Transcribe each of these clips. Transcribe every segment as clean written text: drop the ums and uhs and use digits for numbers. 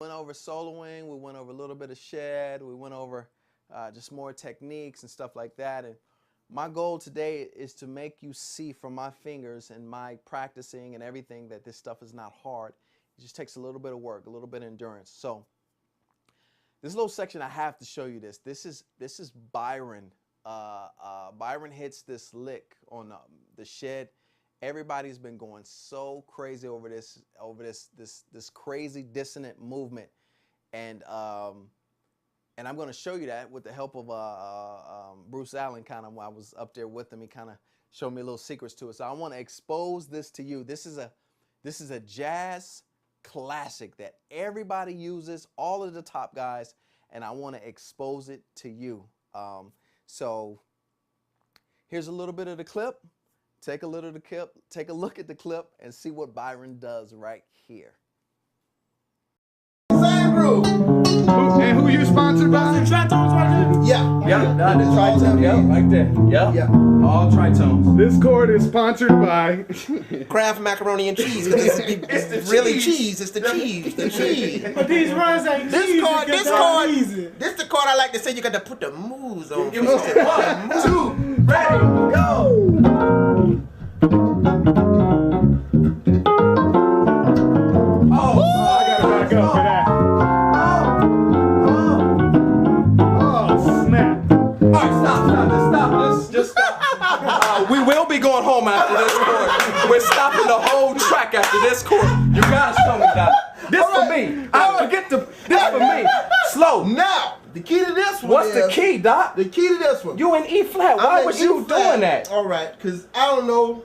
Went over soloing, we went over a little bit of shed, we went over just more techniques and stuff like that. And my goal today is to make you see from my fingers and my practicing and everything that this stuff is not hard. It just takes a little bit of work, a little bit of endurance. So this little section, I have to show you this. This is Byron. Byron hits this lick on the shed. Everybody's been going so crazy over this crazy dissonant movement, and I'm going to show you that with the help of Bruce Allen. Kind of, I was up there with him. He kind of showed me little secrets to it. So I want to expose this to you. This is a jazz classic that everybody uses, all of the top guys, and I want to expose it to you. So here's a little bit of the clip. Take a look at the clip and see what Byron does right here. Same group. Who you sponsored by? Tritones right there? Yeah. Yep, the Tritones. Yep, right there. Yep. Yeah. All Tritones. This chord is sponsored by Kraft macaroni and cheese. It's really cheese. It's the cheese. The cheese. But these runs ain't This cheesy, card, 'cause this they're card, easy. this the card I like to say you got to put the moves on. Give me 1, 2, ready, go. I gotta back up for that. Oh, snap. All right, just stop. We will be going home after this chord. We're stopping the whole track after this chord. You gotta show me that. This for me. This for me. Slow. Now, the key to this one What's is, the key, Doc? The key to this one. You in E flat. Why I'm was in you E flat. doing that? All right, because I don't know.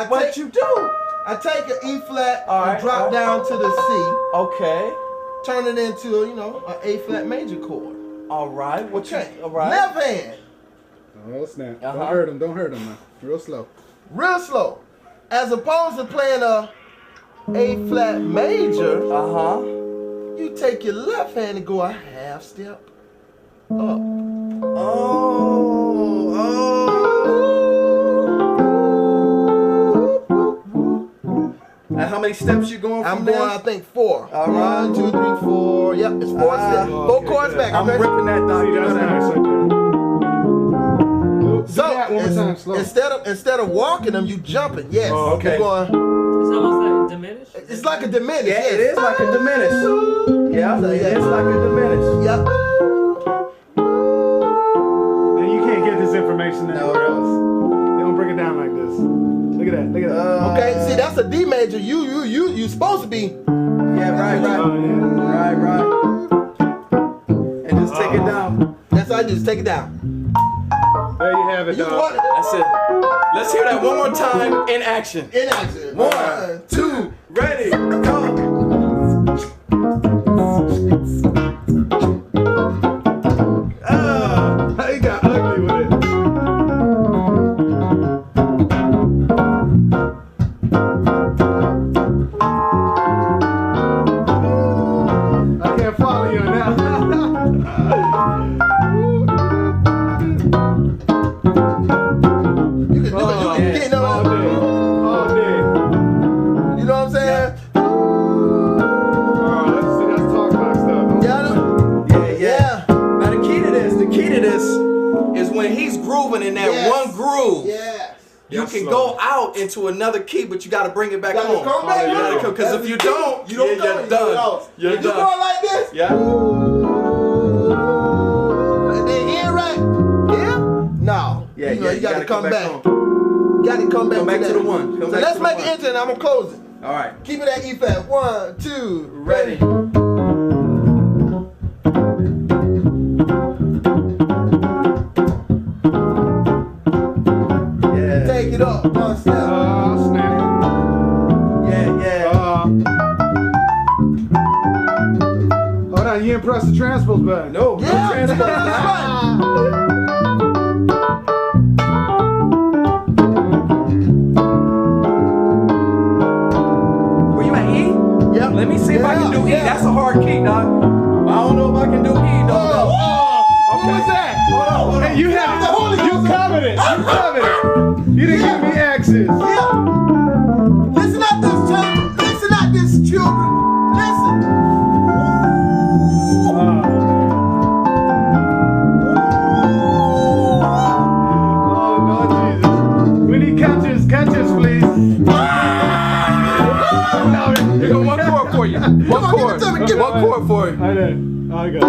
What you do? I take an E flat All right, and drop down to the C. Okay. Turn it into, an A flat major chord. All right. Okay. All right. Left hand. Oh, snap. Uh-huh. Don't hurt him, man. Real slow. Real slow. As opposed to playing a A flat major, you take your left hand and go a half step up. And how many steps you going from I'm there? going, I think 4. All right. 1, 2, 3, 4. Yep, it's 4 steps. 4 okay, chords good. back. I'm Okay? ripping that, Doc. See, that's nice right there. So that one more time, slow. instead of walking them, you jumping. Yes. Oh, okay. You're going. It's almost like diminished. It's like a diminish. Yeah, yes. it is like a diminish. Yeah, it is like a diminish. Yep. And you can't get this information anywhere else. They don't break it down like this. Look at that. Look at that. Okay. See, that's a D major. You supposed to be. Yeah, right. Oh, yeah. Right. And just take it down. That's how I just take it down. There you have it, You dog. want it That's it. Let's hear that one more time in action. in action. 1, 2, ready, go. He got ugly with it. I can't follow you now. You can do it. You can get no. All day. You know what I'm saying? Oh, that's talk about stuff. Yeah. Yeah. Now the key to this is when he's grooving in that Yes. one groove. Yes. You That's can slow. go out into another key, but you got to bring it back Gotta home. come back home. Because if you don't, you don't you're go. done. You're If you done. going like this, Yeah. and then here, right? Here? No. Yeah, you gotta come back. home. You gotta come back, Come back to that. the one. Come So back let's to the make one. an intro and I'm gonna close it. All right. Keep it at E flat. 1, 2, Ready. Yeah. Take it up. 1 step. Oh, snap. Yeah. Hold on, you didn't press the transpose button. No. Yeah, no transport. that's right. Where you at, E? Yep. Let me see if I can do E. Yeah. That's a hard key, Doc. I don't know if I can do E, though. Oh, What was that? Hold on. Hey, you had it. You covered it. You covered it. You didn't give me X's. Yeah. Listen at this, children. Listen at this, children. Listen. get one chord for it. I know. I got it.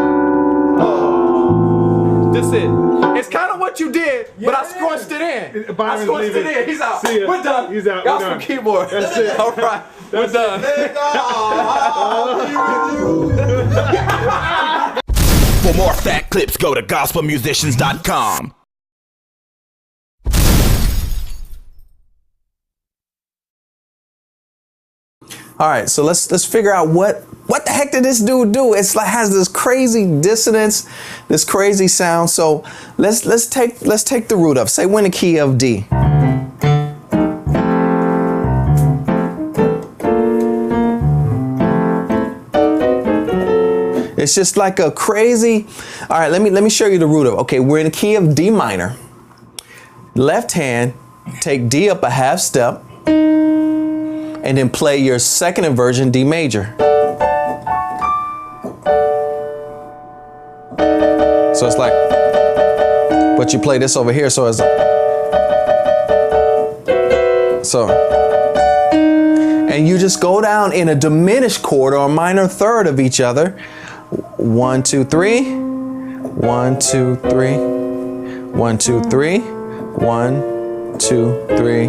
That's it. It's kind of what you did, but I squished it in. I squished it in. He's out. We're done. He's out. Y'all We're some done. keyboard. That's it. All right. We're done. For more fat clips, go to gospelmusicians.com. All right, so let's figure out what the heck did this dude do? It's like has this crazy dissonance, this crazy sound. So let's take the root of. Say we're in the key of D. It's just like a crazy. All right, let me show you the root of. Okay, we're in the key of D minor. Left hand, take D up a half step. And then play your second inversion D major. So it's like, but you play this over here, so it's and you just go down in a diminished chord or a minor third of each other. 1, 2, 3, 1, 2, 3, 1, 2, 3, 1, 2, 3,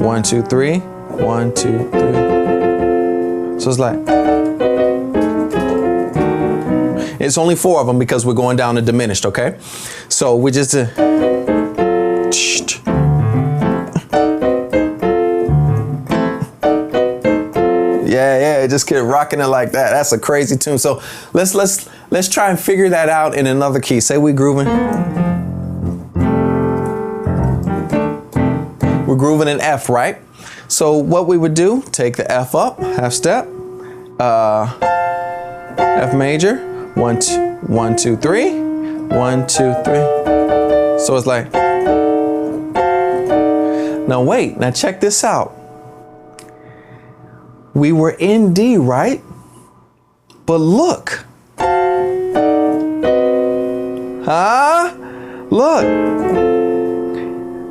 1, 2, 3. 1, 2, 3. So it's like, it's only 4 of them because we're going down to diminished, okay? So we just, yeah, just get rocking it like that. That's a crazy tune. So let's try and figure that out in another key. Say we grooving. We're grooving in F, right? So what we would do, take the F up, half step, F major, 1, 2, 3, 1, 2, 3. So it's like, now wait, now check this out. We were in D, right? But look. Huh? Look.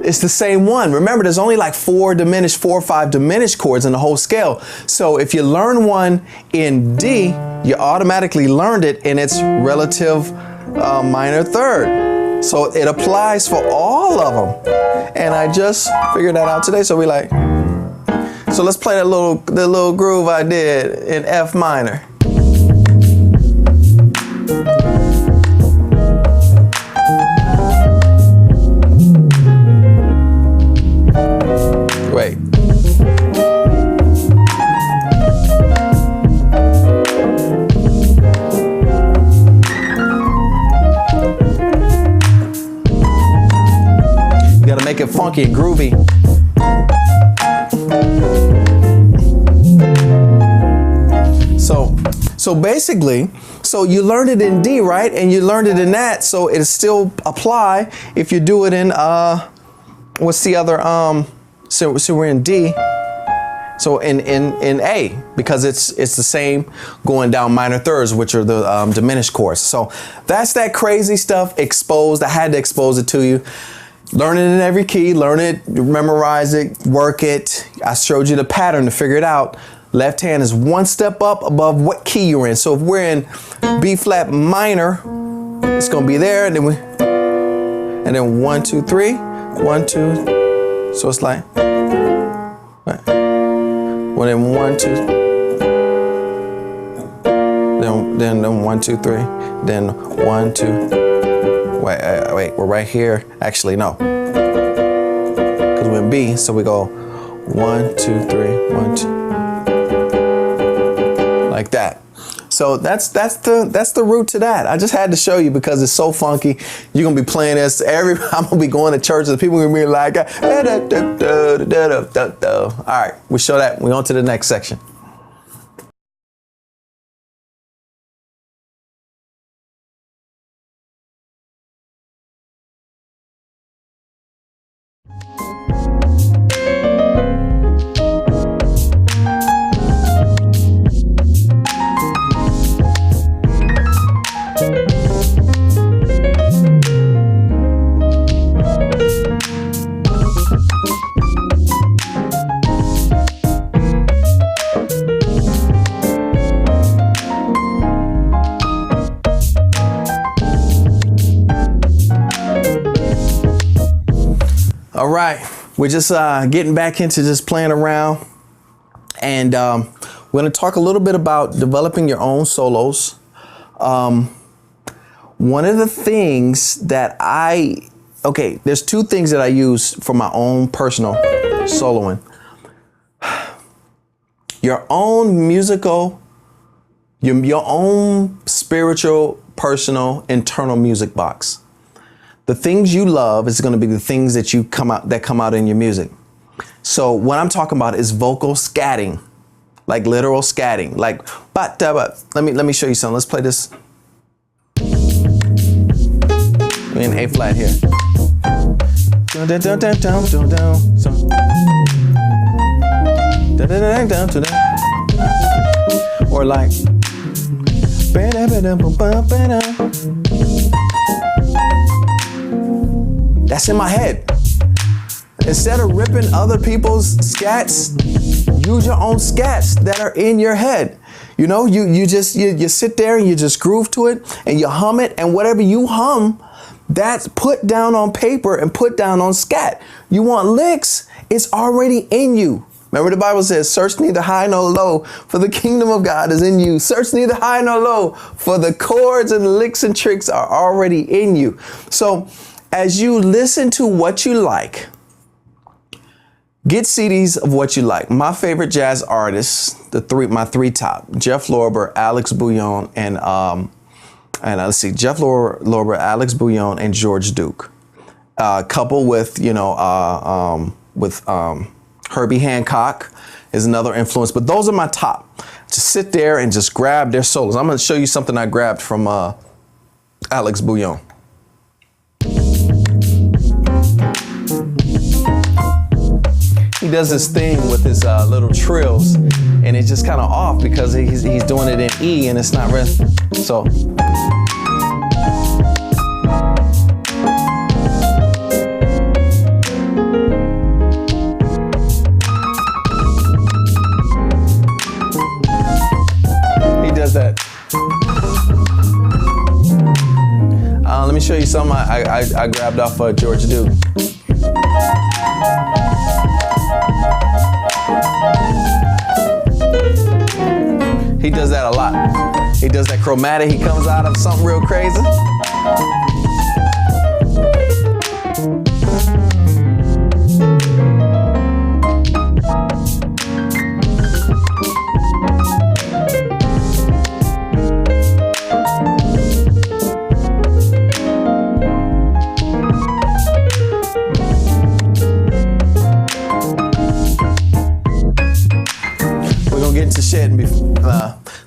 It's the same one. Remember, there's only like 4 or 5 diminished chords in the whole scale. So if you learn one in D, you automatically learned it in its relative minor third. So it applies for all of them. And I just figured that out today. So we like, so let's play the little groove I did in F minor. Wait. You gotta make it funky and groovy. So basically, so you learned it in D, right? And you learned it in that, so it still apply if you do it in what's the other so we're in D. So in A, because it's the same going down minor thirds, which are the diminished chords. So that's that crazy stuff exposed. I had to expose it to you. Learn it in every key, learn it, memorize it, work it. I showed you the pattern to figure it out. Left hand is 1 step up above what key you're in. So if we're in B flat minor, it's gonna be there, and then 1, 2, 3, 1, 2. So it's like, right. Well, then 1, 2, then 1, 2, 3, then 1, 2. Wait, we're right here. Actually, no, because we're in B, so we go 1, 2, 3, 1, 2, like that. So that's the root to that. I just had to show you because it's so funky. You're gonna be playing this. I'm gonna be going to churches. People are gonna be like, all right, we show that. We're on to the next section. All right, we're just getting back into just playing around, and we're going to talk a little bit about developing your own solos. One of the things that there's two things that I use for my own personal soloing. Your own musical, your own spiritual, personal, internal music box. The things you love is going to be the things that come out in your music. So what I'm talking about is vocal scatting, like literal scatting, like let me show you something. Let's play this. We're in A flat here. Or like. That's in my head. Instead of ripping other people's scats, use your own scats that are in your head. You know, you sit there and you just groove to it and you hum it, and whatever you hum, that's put down on paper and put down on scat. You want licks, it's already in you. Remember the Bible says, search neither high nor low, for the kingdom of God is in you. Search neither high nor low, for the chords and licks and tricks are already in you. So as you listen to what you like, get CDs of what you like. My favorite jazz artists, my three top, Jeff Lorber, Alex Bouillon, and Jeff Lorber, Alex Bouillon, and George Duke. Coupled with, Herbie Hancock is another influence, but those are my top. Just sit there and just grab their solos. I'm going to show you something I grabbed from Alex Bouillon. He does this thing with his little trills, and it's just kind of off because he's doing it in E and it's not real. So. He does that. Let me show you something I grabbed off George Duke. He does that a lot. He does that chromatic. He comes out of something real crazy.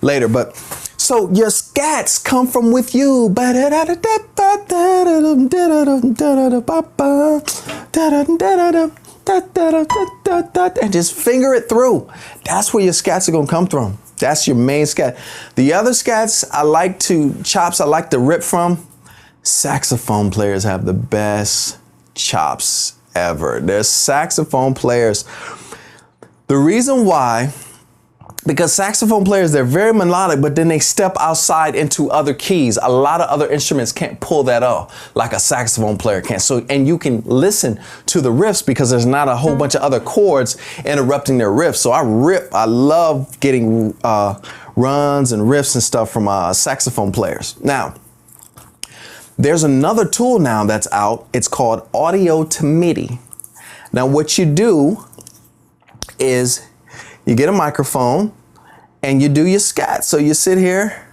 Later, but so your scats come from with you, and just finger it through. That's where your scats are gonna come from. That's your main scat. The other scats I like to rip from. Saxophone players have the best chops ever. They're saxophone players. The reason why, because saxophone players, they're very melodic, but then they step outside into other keys. A lot of other instruments can't pull that off like a saxophone player can. So, and you can listen to the riffs because there's not a whole bunch of other chords interrupting their riffs. So I love getting runs and riffs and stuff from saxophone players. Now, there's another tool now that's out. It's called Audio to MIDI. Now, what you do is you get a microphone and you do your scat. So you sit here.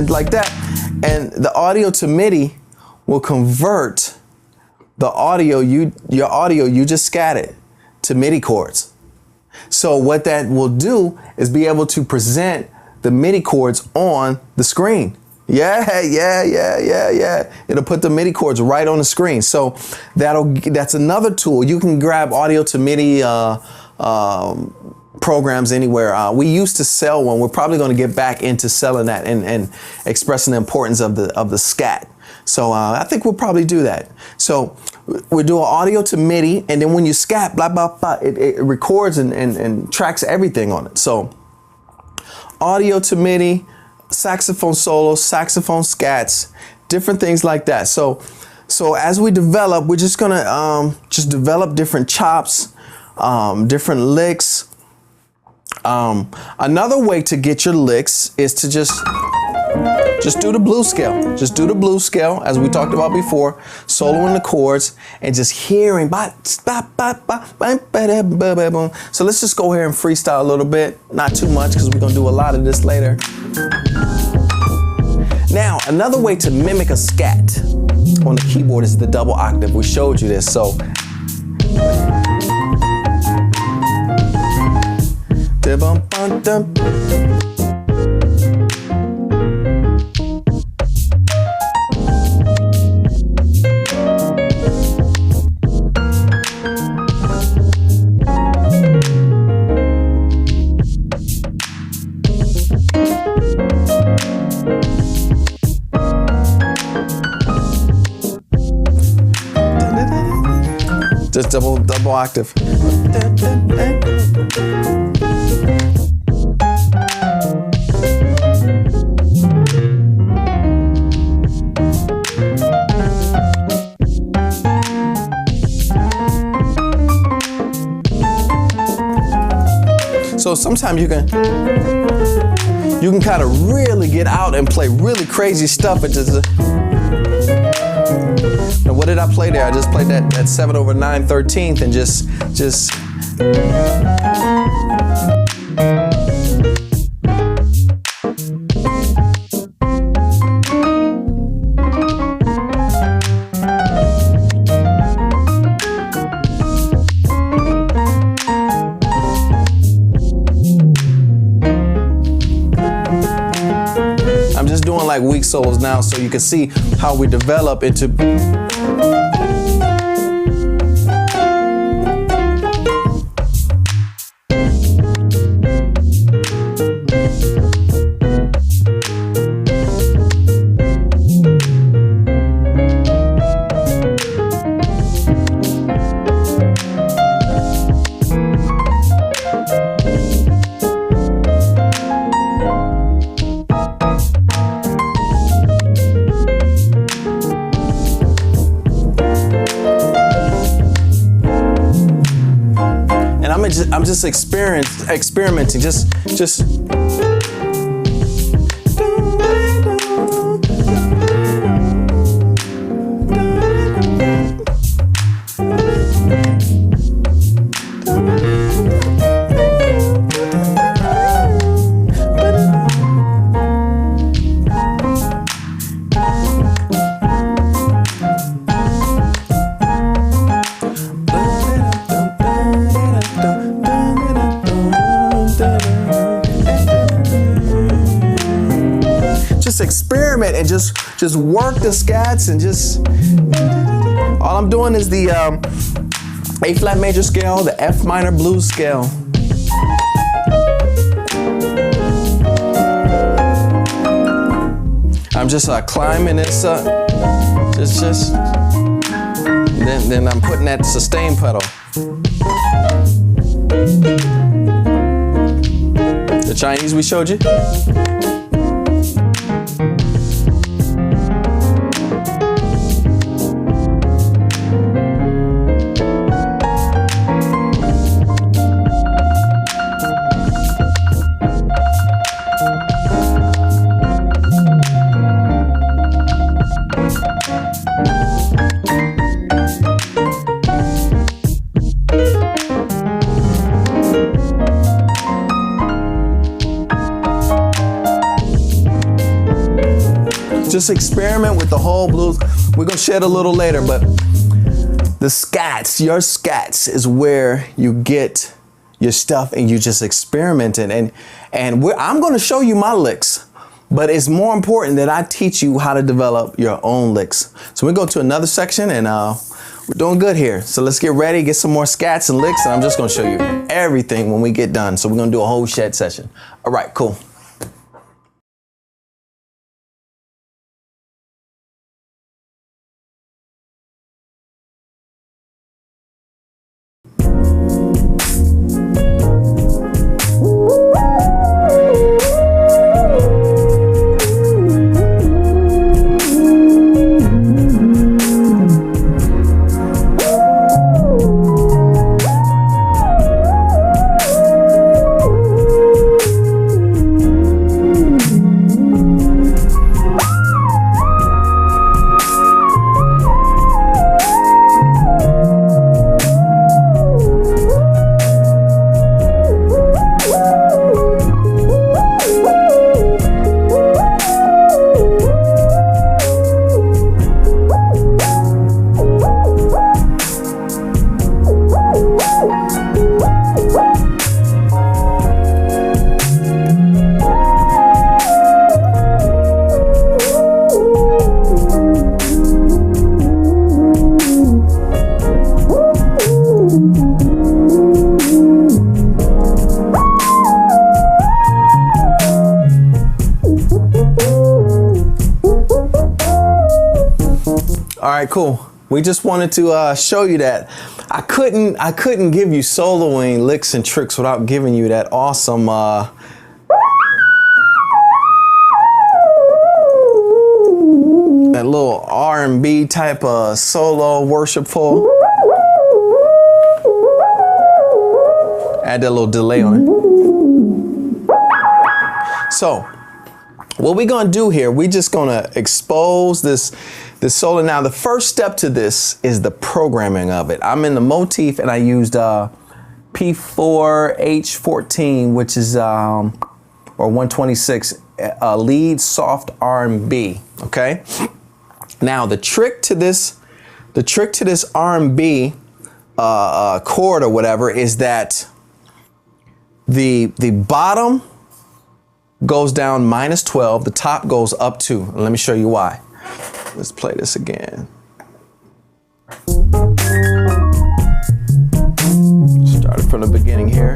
Like that. And the audio to MIDI will convert the audio, your audio you just scattered to MIDI chords. So what that will do is be able to present the MIDI chords on the screen. Yeah. It'll put the MIDI chords right on the screen. So that's another tool. You can grab audio to MIDI programs anywhere. We used to sell one. We're probably going to get back into selling that and expressing the importance of the scat. So I think we'll probably do that. So we're doing audio to MIDI, and then when you scat, blah, blah, blah, it records and tracks everything on it. So audio to MIDI, saxophone solos, saxophone scats, different things like that. So as we develop, we're just gonna just develop different chops, different licks. Another way to get your licks is to just do the blues scale. Just do the blues scale, as we talked about before, soloing the chords and just hearing. So let's just go here and freestyle a little bit. Not too much, because we're gonna do a lot of this later. Now, another way to mimic a scat on the keyboard is the double octave. We showed you this, so. Just double octave. So sometimes you can kind of really get out and play really crazy stuff. Now, what did I play there? I just played that 7/9/13th and just. I'm just doing like weak solos now so you can see how we develop into. I'm just experimenting, just. Experiment and just work the scats and just. All I'm doing is the A flat major scale, the F minor blues scale. I'm just climbing this then I'm putting that sustain pedal. The Chinese we showed you. Just experiment with the whole blues. We're gonna shed a little later, but the scats, your scats is where you get your stuff and you just experiment it. And I'm gonna show you my licks, but it's more important that I teach you how to develop your own licks. So we go to another section and we're doing good here. So let's get ready, get some more scats and licks, and I'm just gonna show you everything when we get done. So we're gonna do a whole shed session. All right, cool. right, cool. We just wanted to show you that. I couldn't give you soloing licks and tricks without giving you that awesome that little R&B type of solo worshipful. Add that little delay on it. So, what we're gonna do here, we're just gonna expose this solo. Now, the first step to this is the programming of it. I'm in the motif and I used P4H14, which is or 126 lead soft R&B. Okay. Now, the trick to this R&B chord or whatever is that the bottom goes down -12, the top goes up 2. Let me show you why. Let's play this again. Started from the beginning here.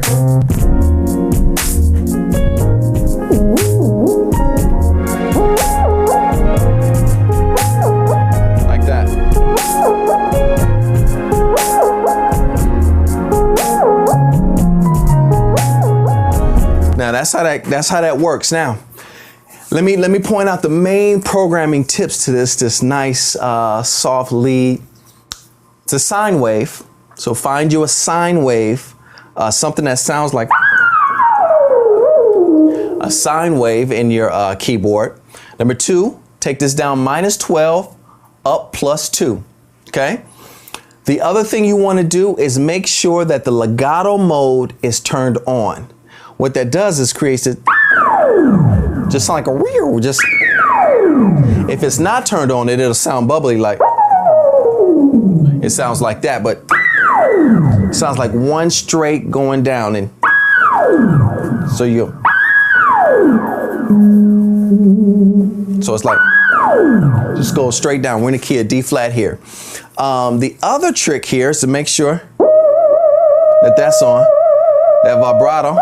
Like that. Now that's how that works. Now, let me point out the main programming tips to this nice soft lead. It's a sine wave, so find you a sine wave, something that sounds like a sine wave in your keyboard. Number 2, take this down -12, up +2. Okay. The other thing you want to do is make sure that the legato mode is turned on. What that does is creates it just like a real, just, if it's not turned on, it'll sound bubbly, like, it sounds like that, but it sounds like one straight going down, and so so it's like, just go straight down. We're in the key of D flat here. The other trick here is to make sure that that's on, that vibrato.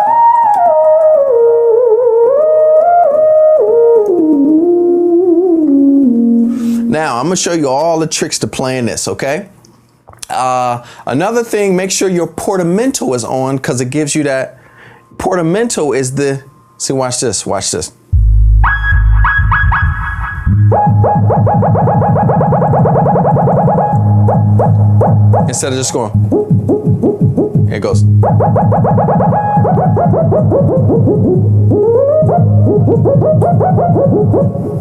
Now, I'm gonna show you all the tricks to playing this, okay? Another thing, make sure your portamento is on, because it gives you that, portamento is the, see, watch this, watch this. Instead of just going, here it goes.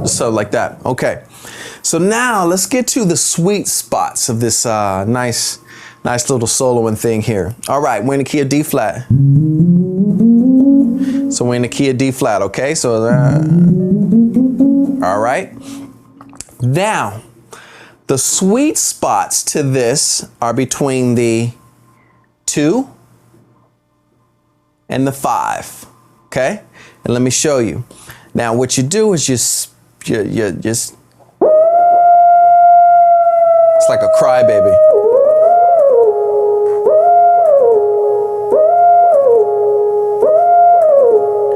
So like that, okay. So now let's get to the sweet spots of this nice little soloing thing here. All right, we're in the key of D flat. So we're in the key of D flat, okay? So, all right. Now, the sweet spots to this are between the 2 and the 5, okay? And let me show you. Now, what you do is just, it's like a crybaby.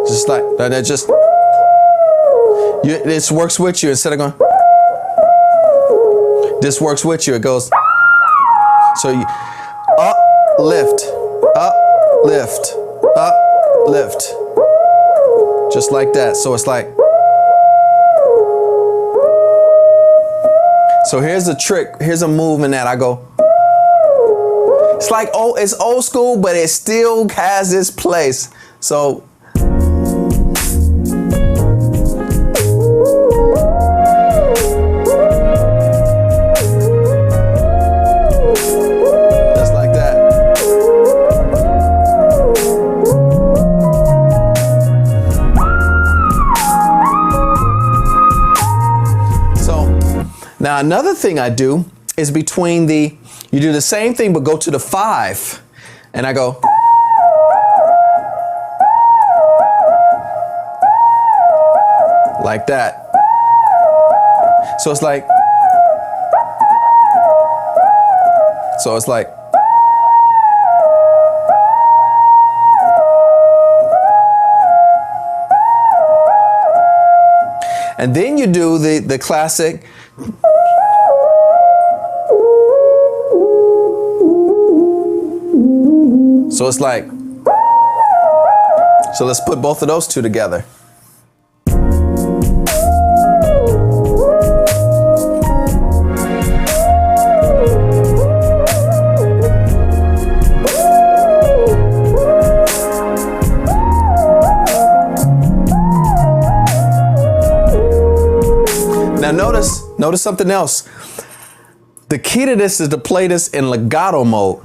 Just like that, just, this works with you instead of going, this works with you, it goes, so you, up, lift, up, lift, up, lift. Just like that, so it's like, so here's a trick, here's a move in that I go. It's like, oh, it's old school, but it still has its place. So, just like that. Now, another thing I do is between the, you do the same thing, but go to the 5. And I go. Like that. So it's like. So it's like. And then you do the classic. So it's like, so let's put both of those two together. Now notice something else. The key to this is to play this in legato mode.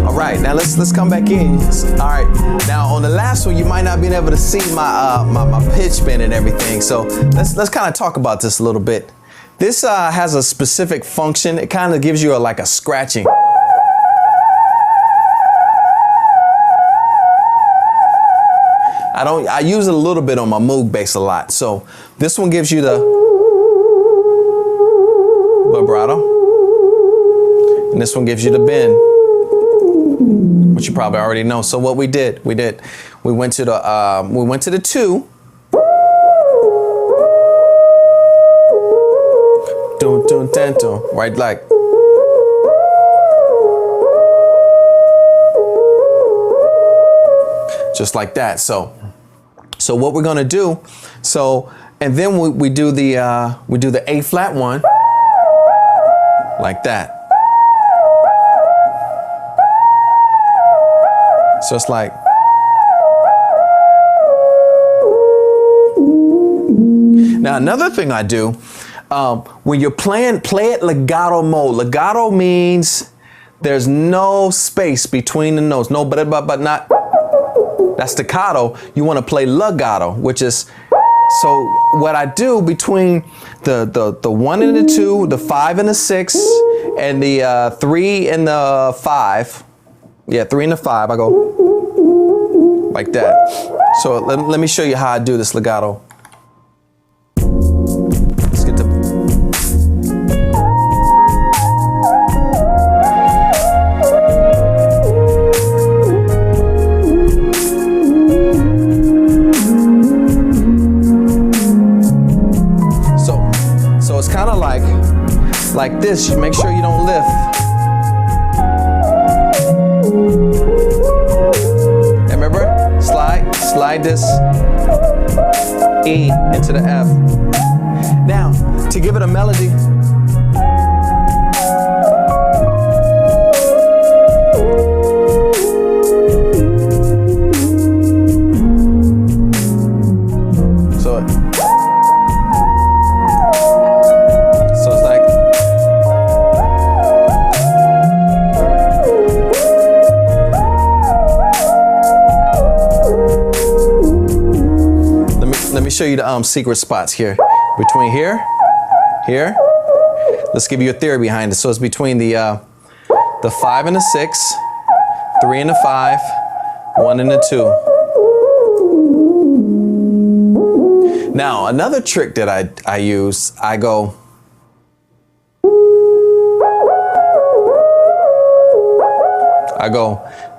All right, now let's come back in. All right, now on the last one, you might not be able to see my pitch bend and everything. So let's kind of talk about this a little bit. This has a specific function. It kind of gives you like a scratching. I use it a little bit on my Moog bass a lot. So this one gives you the vibrato, and this one gives you the bend, which you probably already know. So what we went to the 2. Dun, dun, dun, dun, right, like. Just like that. So what we're gonna do, and then we do the A flat one, like that. So it's like, now another thing I do, when you're playing, play it legato mode. Legato means there's no space between the notes, no but not. That's staccato. You want to play legato, which is, so what I do between the 1 and the 2, the 5 and the 6, and the 3 and the 5. Yeah, 3 and the 5. I go like that. So let me show you how I do this legato. Let's get to. So it's kind of like this. You make sure you don't lift. And remember, slide this E into the F. Now, to give it a melody, let me show you the secret spots here. Between here. Let's give you a theory behind it. So it's between the 5 and the 6, 3 and the 5, 1 and the 2. Now another trick that I use, I go.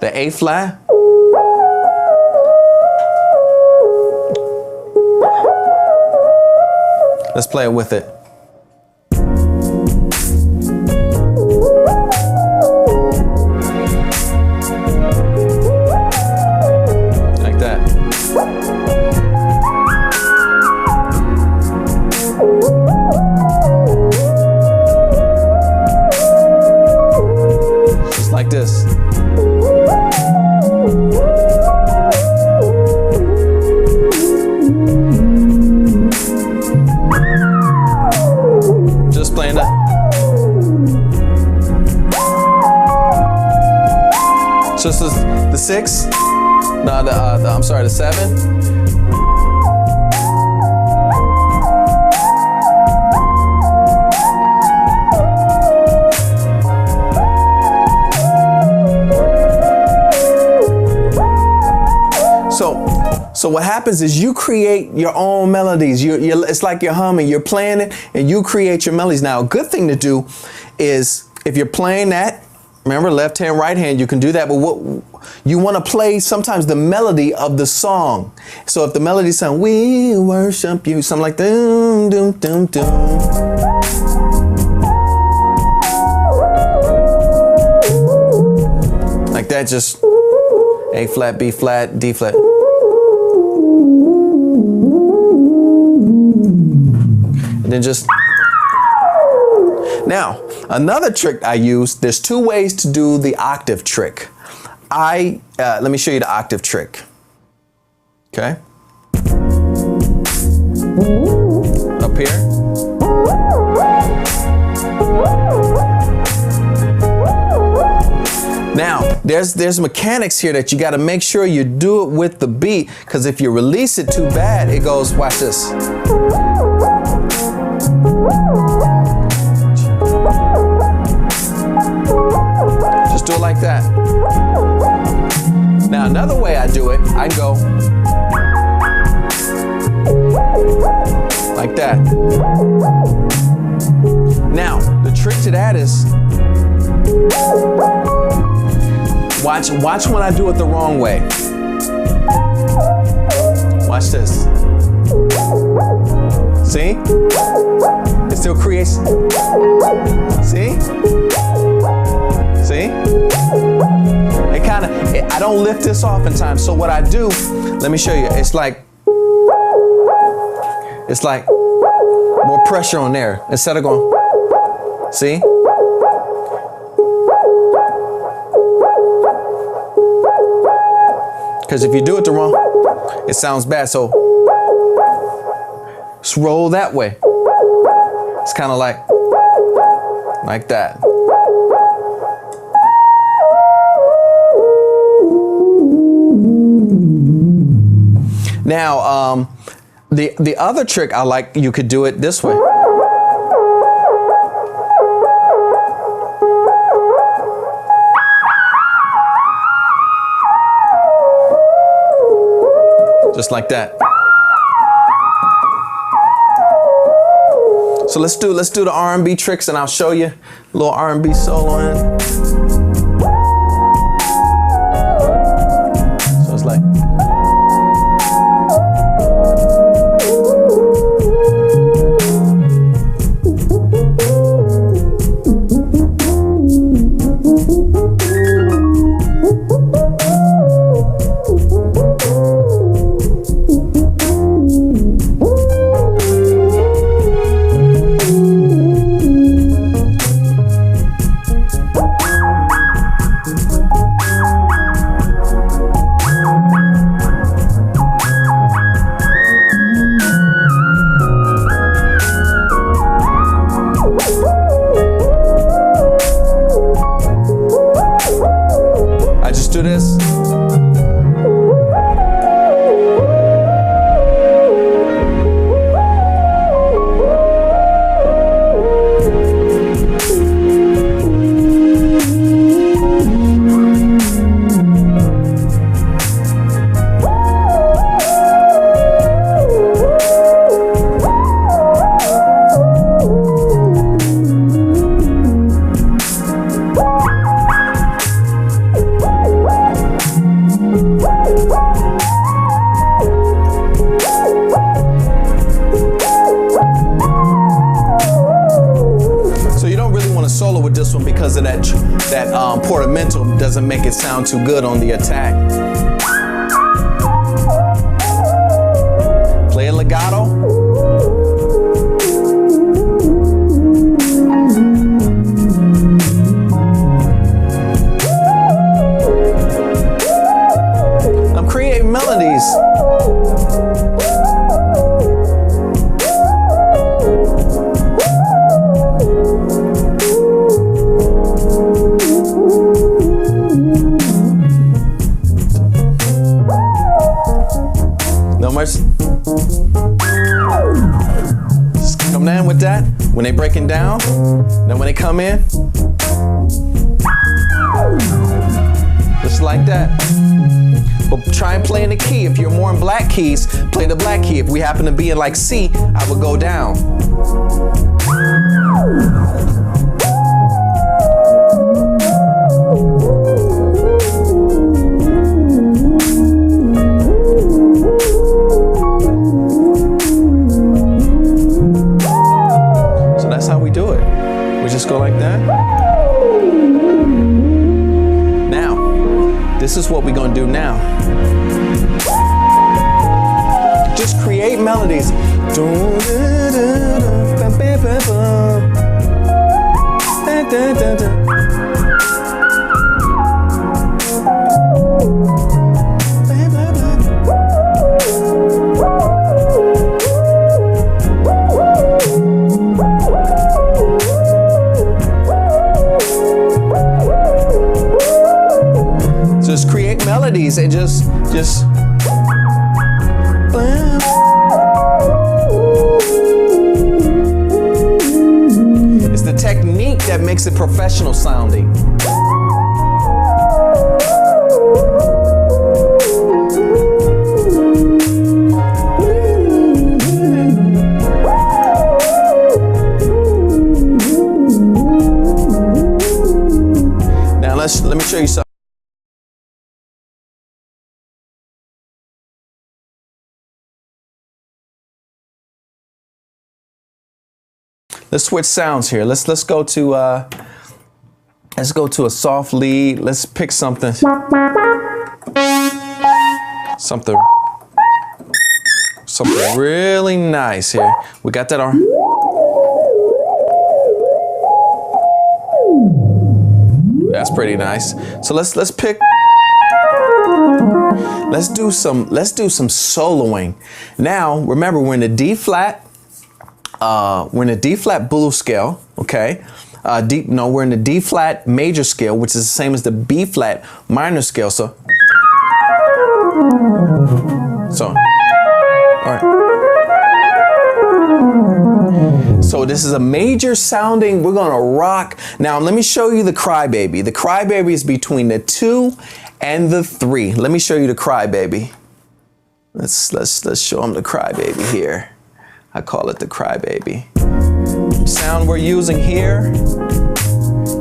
The A flat. Let's play it with it. Like that. Just like this. Playing that. So this is the 6. No, I'm sorry, the 7. So what happens is you create your own melodies. It's like you're humming, you're playing it, and you create your melodies. Now, a good thing to do is if you're playing that, remember left hand, right hand, you can do that. But what you want to play sometimes the melody of the song. So if the melody sounds, we worship you, something like dum dum dum dum. that, just A flat, B flat, D flat. And then just. Now, another trick I use, there's two ways to do the octave trick. Let me show you the octave trick. Okay. Up here. Now, there's mechanics here that you got to make sure you do it with the beat, because if you release it too bad, it goes, watch this. Just do it like that. Now, another way I do it, I go like that. Now, the trick to that is, watch when I do it the wrong way. Watch this. See? It still creates. See? See? It kind of, I don't lift this oftentimes. So what I do, let me show you. It's like more pressure on there instead of going. See? Because if you do it the wrong, it sounds bad. So just roll that way. It's kind of like that. Now, the other trick I like, you could do it this way. Just like that. So let's do the R&B tricks, and I'll show you a little R&B solo in. So it's like. Do this. Solo with this one because of that portamento doesn't make it sound too good on the attack. Play a legato. I'm creating melodies. Just come down with that when they breaking down. Then when they come in, just like that. But try and play in the key. If you're more in black keys, play the black key. If we happen to be in like C, I would go down. That's how we do it. We just go like that. Now, melodies. Just create melodies and just it's the technique that makes it professional sounding. Now let me show you something. Let's switch sounds here. Let's go to a soft lead. Let's pick something really nice here. We got that on. That's pretty nice. So let's pick. Let's do some soloing. Now remember we're in the D flat. We're in the D flat blues scale, okay? We're in the D flat major scale, which is the same as the B flat minor scale. So, all right. So this is a major sounding. We're gonna rock. Now let me show you the crybaby. The crybaby is between the 2 and the 3. Let me show you the crybaby. Let's show them the crybaby here. I call it the crybaby. Sound we're using here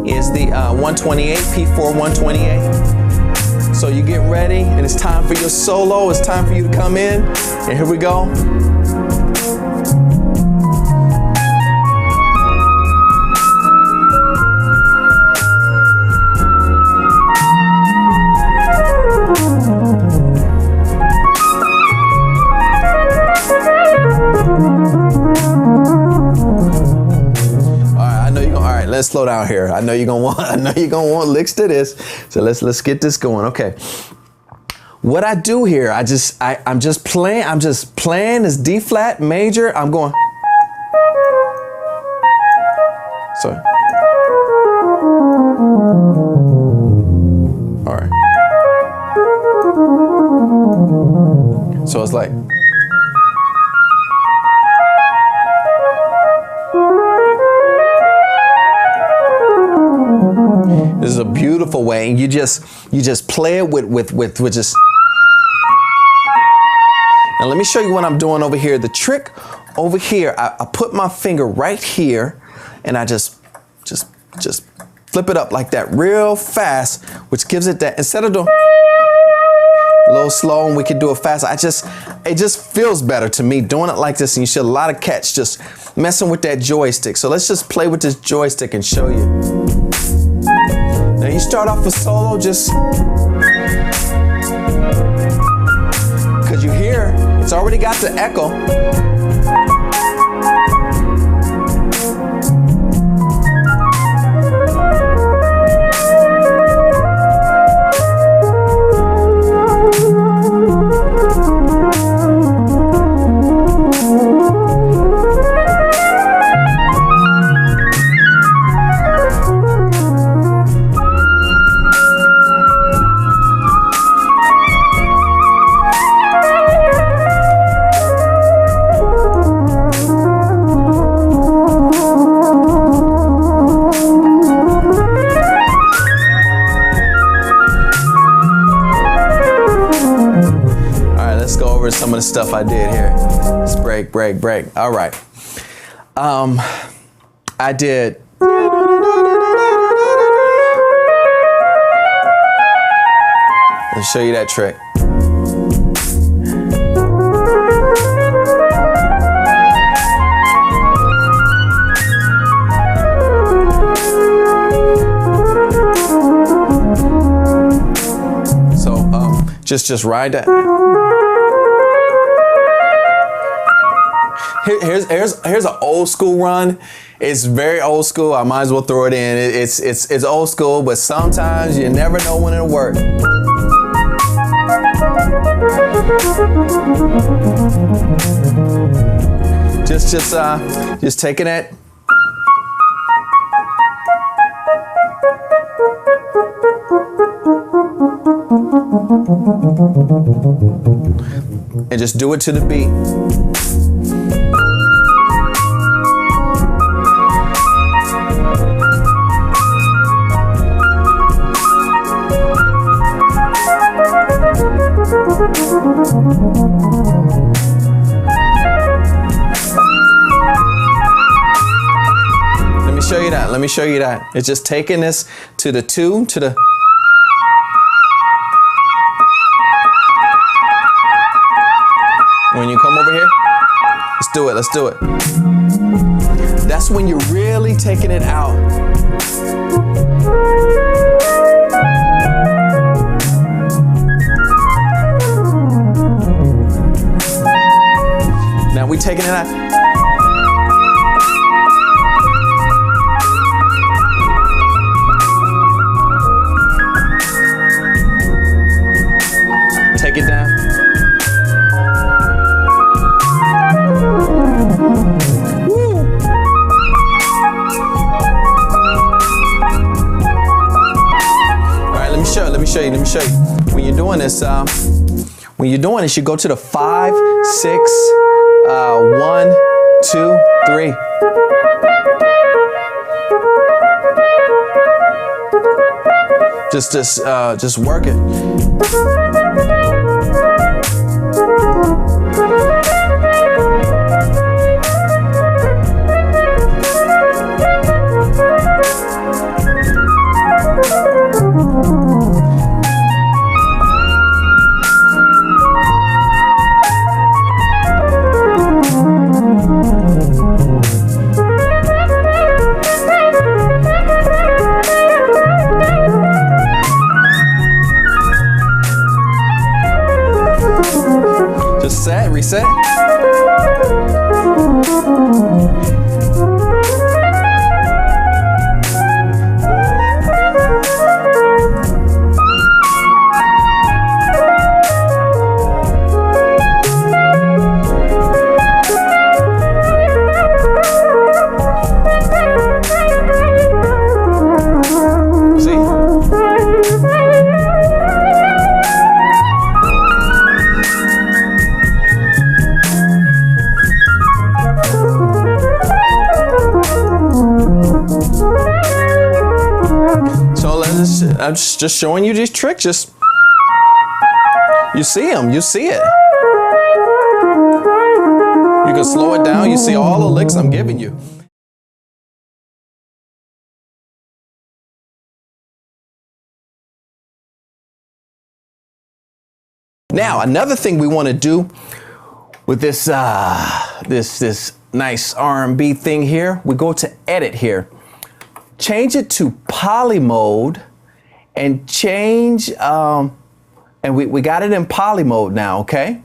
is the 128, P4 128. So you get ready and it's time for your solo. It's time for you to come in. And here we go. Let's slow down here. I know you're gonna want licks to this. So let's get this going. Okay. What I do here, I'm just playing this D flat major. I'm going. Sorry. All right. So it's like. This is a beautiful way, and you just play it with just. Now let me show you what I'm doing over here. The trick over here, I put my finger right here, and I just flip it up like that real fast, which gives it that, instead of doing a little slow and we can do it fast, it just feels better to me doing it like this, and you see a lot of cats just messing with that joystick. So let's just play with this joystick and show you. Now you start off with solo, just because you hear it's already got the echo. Some of the stuff I did here. Let's break. All right. I did. Let's show you that trick. So just ride that. Here's an old school run. It's very old school. I might as well throw it in. It's old school, but sometimes you never know when it'll work. Just taking it. And just do it to the beat. Let me show you that. It's just taking this to the 2, to the... When you come over here, let's do it. That's when you're really taking it out. Now we taking it out. Take it down. Woo. All right, let me show you. When you're doing this, you go to the 5, 6, 1, 2, 3. Just work it. Just set, reset. I'm just showing you these tricks. Just you see them, you see it. You can slow it down. You see all the licks I'm giving you. Now, another thing we want to do with this this nice R&B thing here, we go to edit here. Change it to poly mode and change, and we got it in poly mode now, okay?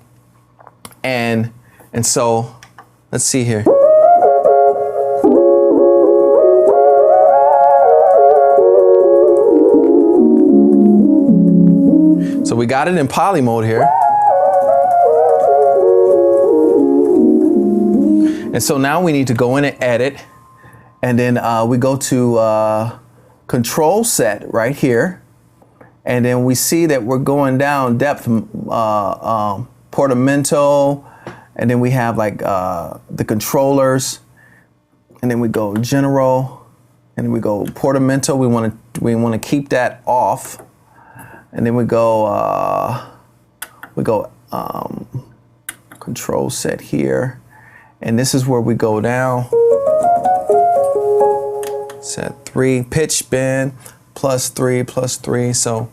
And so, let's see here. So we got it in poly mode here. And so now we need to go in and edit. And then we go to control set right here. And then we see that we're going down depth, portamento. And then we have like the controllers. And then we go general. And then we go portamento. We want to keep that off. And then we go control set here. And this is where we go down. Set 3, pitch bend, +3. So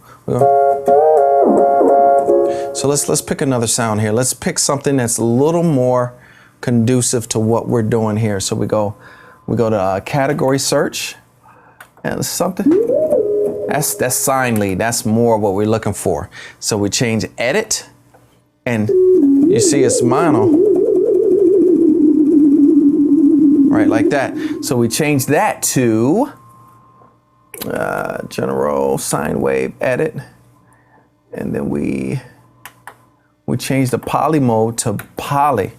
let's pick another sound here. Let's pick something that's a little more conducive to what we're doing here. So we go to category search, and something that's sign lead. That's more what we're looking for. So we change edit, and you see it's mono. right, like that. So we change that to general sine wave edit, and then we change the poly mode to poly.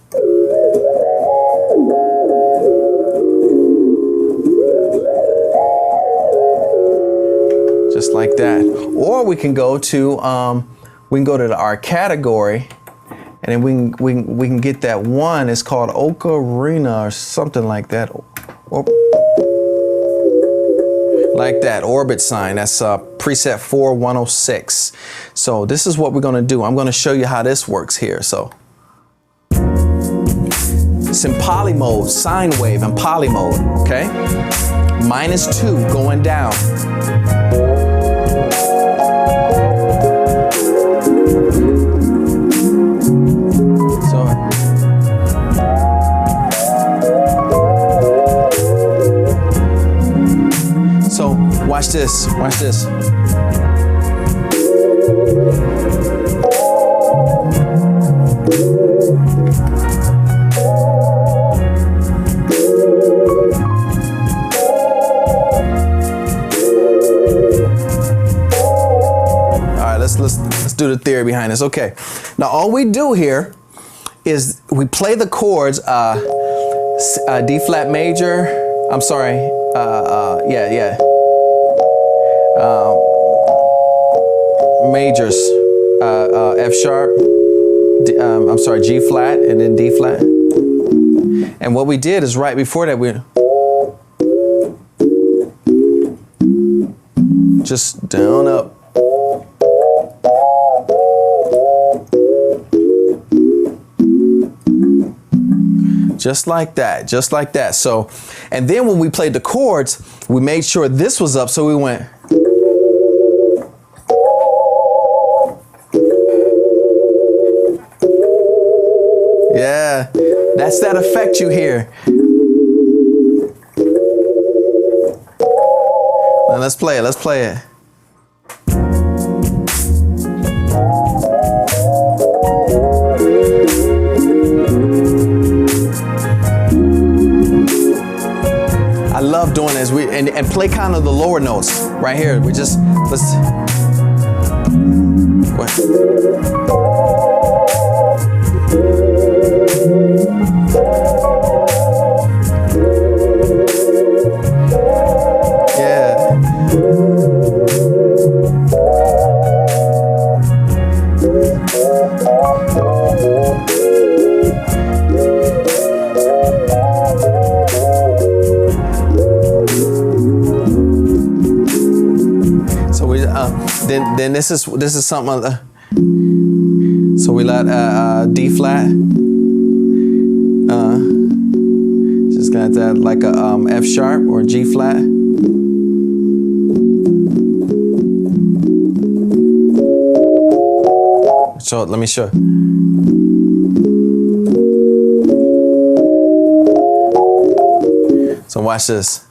Just like that. Or we can go to our category, and then we can get that one. It's called Ocarina or something like that. Like that, orbit sign. That's preset 4106. So this is what we're gonna do. I'm gonna show you how this works here. So it's in poly mode, sine wave and poly mode, okay? -2 going down. So watch this, watch this. Let's do the theory behind this. Okay, now all we do here is we play the chords D flat major. I'm sorry. Majors. F sharp. I'm sorry, G flat, and then D flat. And what we did is right before that we just down up. Just like that, just like that. So, and then when we played the chords, we made sure this was up, so we went. Yeah, that's that effect you hear. Now let's play it, let's play it. I love doing this. And play kind of the lower notes right here. We just let's. What? Then this is something other. So we let D flat. Just got that like a F sharp or G flat. So let me show. So watch this.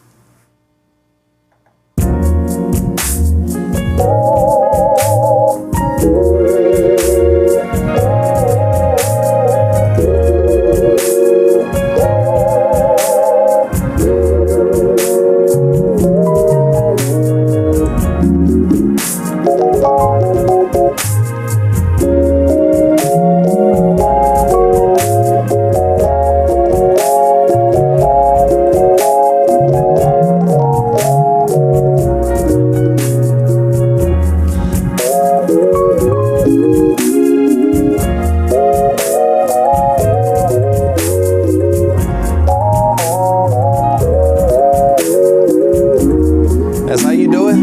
That's how you do it?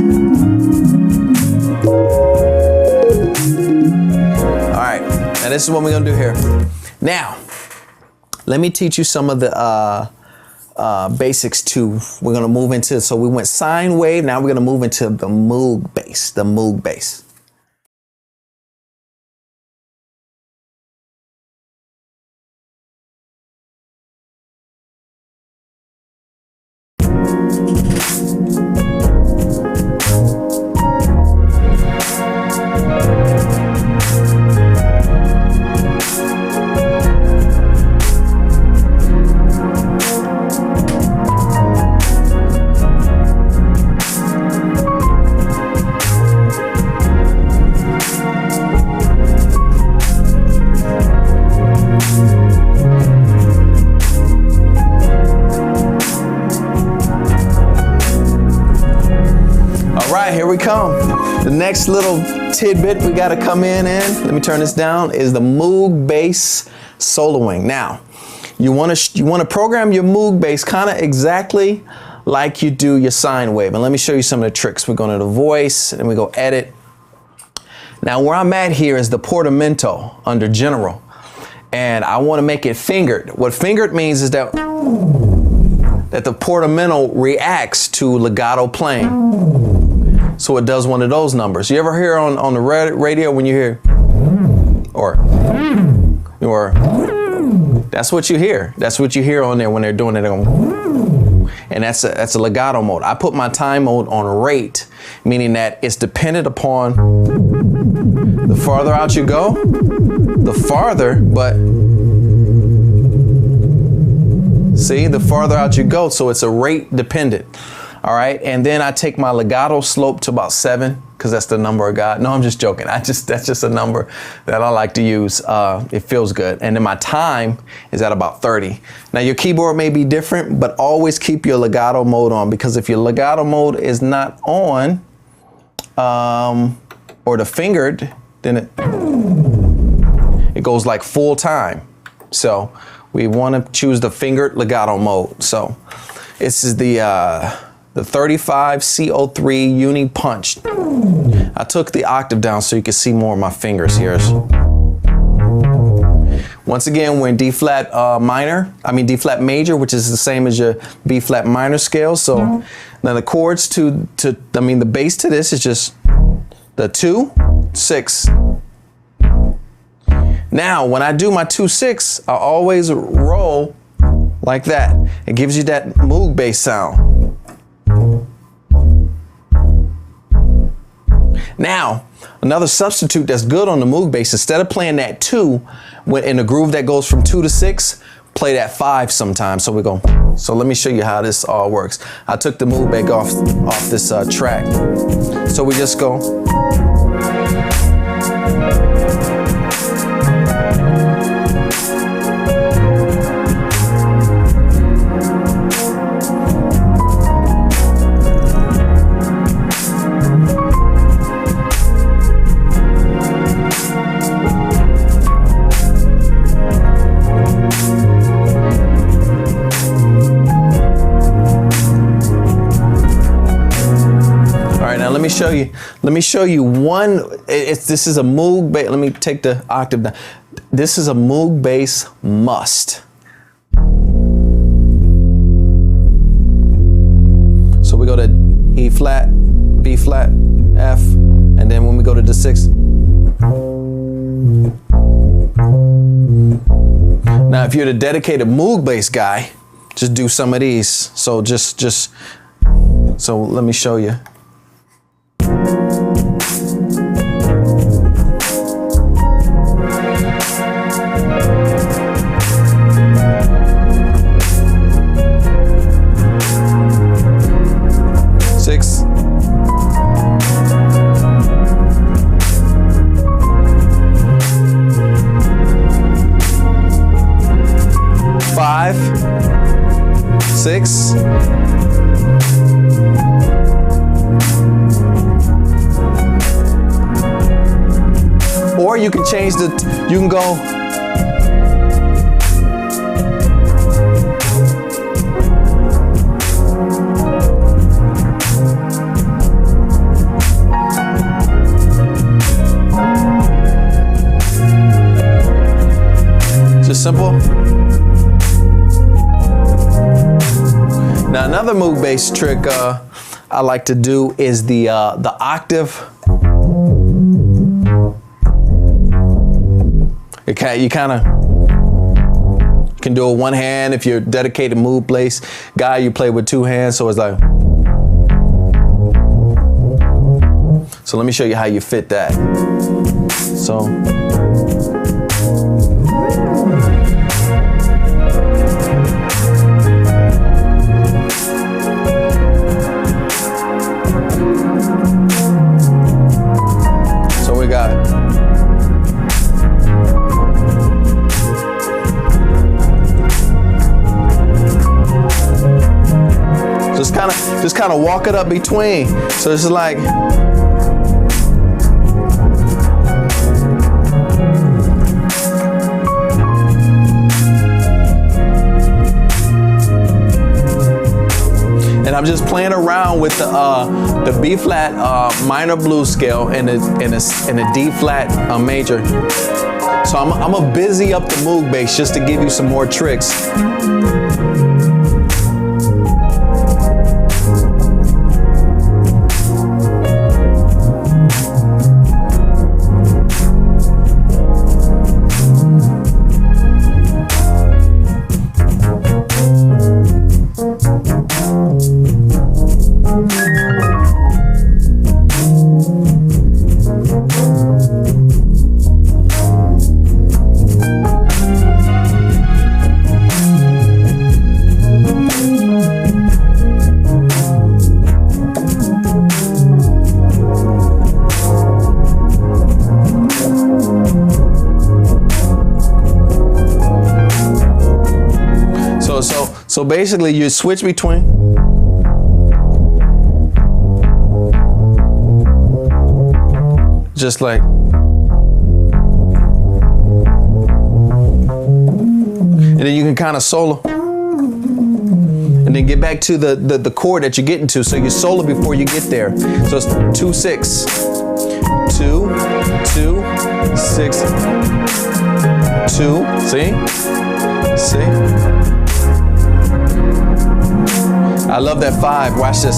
All right, now this is what we're gonna do here. Now, let me teach you some of the basics too. We're gonna move into, so we went sine wave, now we're gonna move into the Moog bass, we come. The next little tidbit we got to come in, let me turn this down, is the Moog bass soloing. Now, you want to program your Moog bass kind of exactly like you do your sine wave. And let me show you some of the tricks. We're going to the voice, and we go edit. Now, where I'm at here is the portamento under general. And I want to make it fingered. What fingered means is that the portamento reacts to legato playing. So it does one of those numbers. You ever hear on the radio when you hear, or, that's what you hear. That's what you hear on there when they're doing it. They're going, and that's a legato mode. I put my time mode on rate, meaning that it's dependent upon the farther out you go, the farther, but see, the farther out you go, so it's a rate dependent. All right, and then I take my legato slope to about 7, because that's the number of God. No, I'm just joking. That's just a number that I like to use. It feels good. And then my time is at about 30. Now your keyboard may be different, but always keep your legato mode on, because if your legato mode is not on, or the fingered, then it goes like full time. So we want to choose the fingered legato mode. So this is the 35 CO3 Uni Punch. I took the octave down so you can see more of my fingers here. Once again, we're in D flat D flat major, which is the same as your B flat minor scale. So now the chords the bass to this is just the 2, 6. Now, when I do my 2, 6, I always roll like that. It gives you that Moog bass sound. Now, another substitute that's good on the Moog bass, instead of playing that 2 in a groove that goes from 2 to 6, play that 5 sometimes. So we go. So let me show you how this all works. I took the Moog bass off this track. So we just go. Let me show you one. This is a Moog bass. Let me take the octave down. This is a Moog bass must. So we go to E flat, B flat, F, and then when we go to the 6. Now, if you're the dedicated Moog bass guy, just do some of these. So so let me show you. Or you can change you can go. Just simple. Now another Moog bass trick I like to do is the octave. You kind of can do it one hand. If you're a dedicated Moog bass guy, you play with 2 hands. So it's like. So let me show you how you fit that. So. So we got. just kind of walk it up between. So it's like, and I'm just playing around with the B flat minor blues scale and a D flat major. So I'm a busy up the Moog bass just to give you some more tricks. So basically you switch between. Just like. And then you can kind of solo. And then get back to the chord that you're getting to. So you solo before you get there. So it's 2-6. 2, 2, 6, 2. See? I love that 5. Watch this.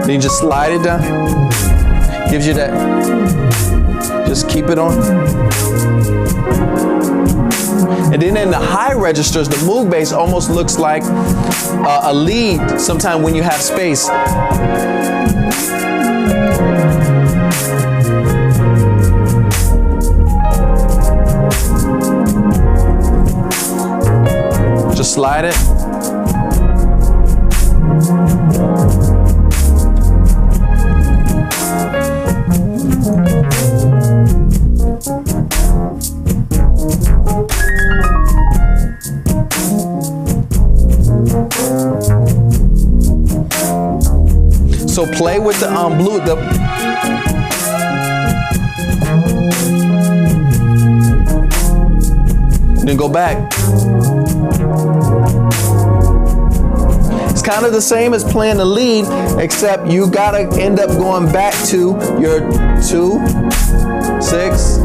Then you just slide it down. Gives you that. Just keep it on. And then in the high registers, the Moog bass almost looks like a lead sometime when you have space. Just slide it. So play with the blue. Then go back. It's kind of the same as playing the lead, except you gotta end up going back to your 2, 6,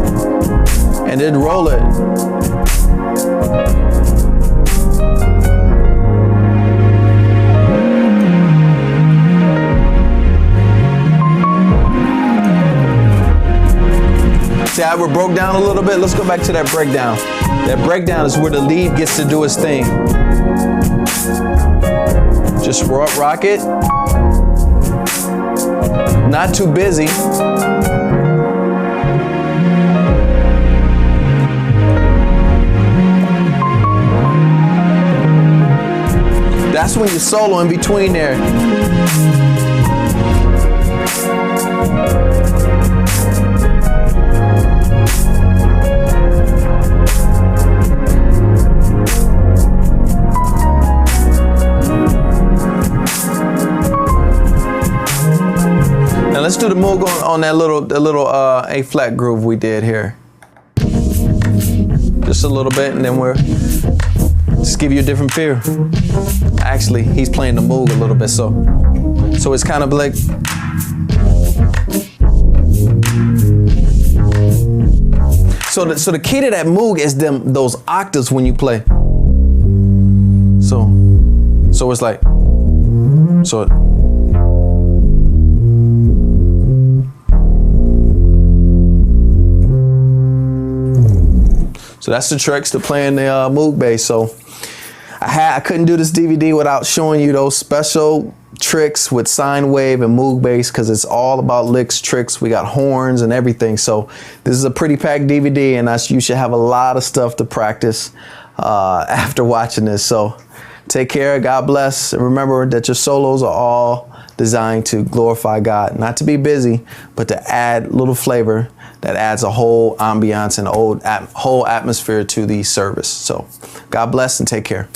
and then roll it. See how we broke down a little bit? Let's go back to that breakdown. That breakdown is where the lead gets to do its thing. Just rock it. Not too busy. That's when you solo in between there. Now let's do the Moog on that little A flat groove we did here. Just a little bit, and then we're just give you a different feel. Actually, he's playing the Moog a little bit, so it's kind of like. So the key to that Moog is those octaves when you play. So it's like So that's the tricks to playing the Moog bass. So I couldn't do this DVD without showing you those special tricks with sine wave and Moog bass, because it's all about licks, tricks. We got horns and everything. So this is a pretty packed DVD, and you should have a lot of stuff to practice after watching this. So Take care. God bless. Remember that your solos are all designed to glorify God, not to be busy, but to add little flavor that adds a whole ambiance and whole atmosphere to the service. So God bless and take care.